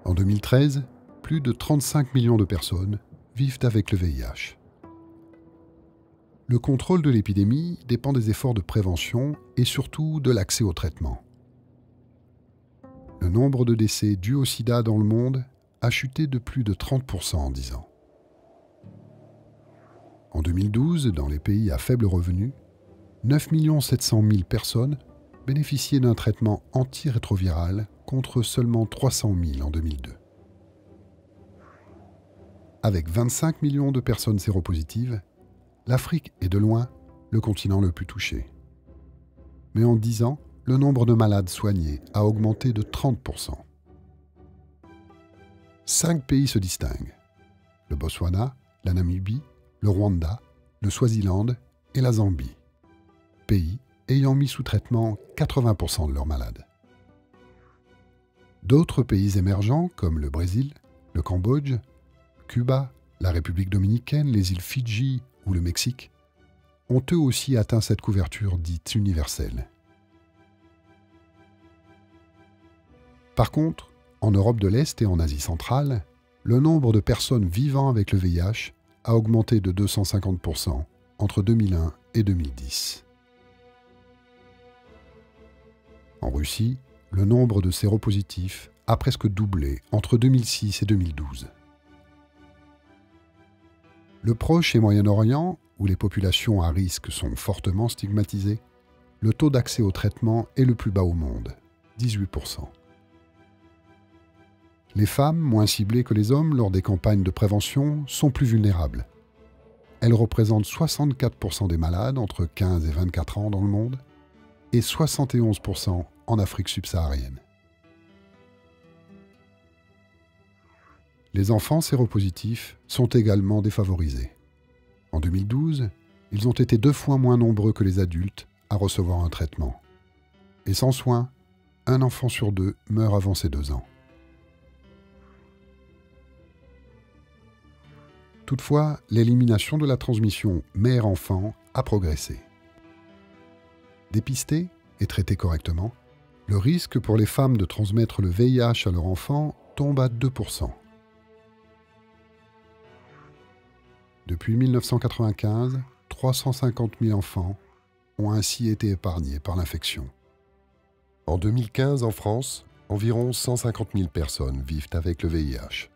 En 2013, plus de 35 millions de personnes vivent avec le VIH. Le contrôle de l'épidémie dépend des efforts de prévention et surtout de l'accès au traitement. Le nombre de décès dus au sida dans le monde a chuté de plus de 30% en 10 ans. En 2012, dans les pays à faible revenu, 9 700 000 personnes bénéficiaient d'un traitement antirétroviral contre seulement 300 000 en 2002. Avec 25 millions de personnes séropositives, l'Afrique est de loin le continent le plus touché. Mais en 10 ans, le nombre de malades soignés a augmenté de 30%. 5 pays se distinguent: le Botswana, la Namibie, le Rwanda, le Swaziland et la Zambie, pays ayant mis sous traitement 80% de leurs malades. D'autres pays émergents comme le Brésil, le Cambodge, Cuba, la République dominicaine, les îles Fidji ou le Mexique ont eux aussi atteint cette couverture dite universelle. Par contre, en Europe de l'Est et en Asie centrale, le nombre de personnes vivant avec le VIH a augmenté de 250% entre 2001 et 2010. En Russie, le nombre de séropositifs a presque doublé entre 2006 et 2012. Le Proche et Moyen-Orient, où les populations à risque sont fortement stigmatisées, le taux d'accès au traitement est le plus bas au monde, 18%. Les femmes, moins ciblées que les hommes lors des campagnes de prévention, sont plus vulnérables. Elles représentent 64% des malades entre 15 et 24 ans dans le monde et 71% en Afrique subsaharienne. Les enfants séropositifs sont également défavorisés. En 2012, ils ont été 2 fois moins nombreux que les adultes à recevoir un traitement. Et sans soin, un enfant sur 2 meurt avant ses 2 ans. Toutefois, l'élimination de la transmission mère-enfant a progressé. Dépisté et traité correctement, le risque pour les femmes de transmettre le VIH à leur enfant tombe à 2%. Depuis 1995, 350 000 enfants ont ainsi été épargnés par l'infection. En 2015, en France, environ 150 000 personnes vivent avec le VIH.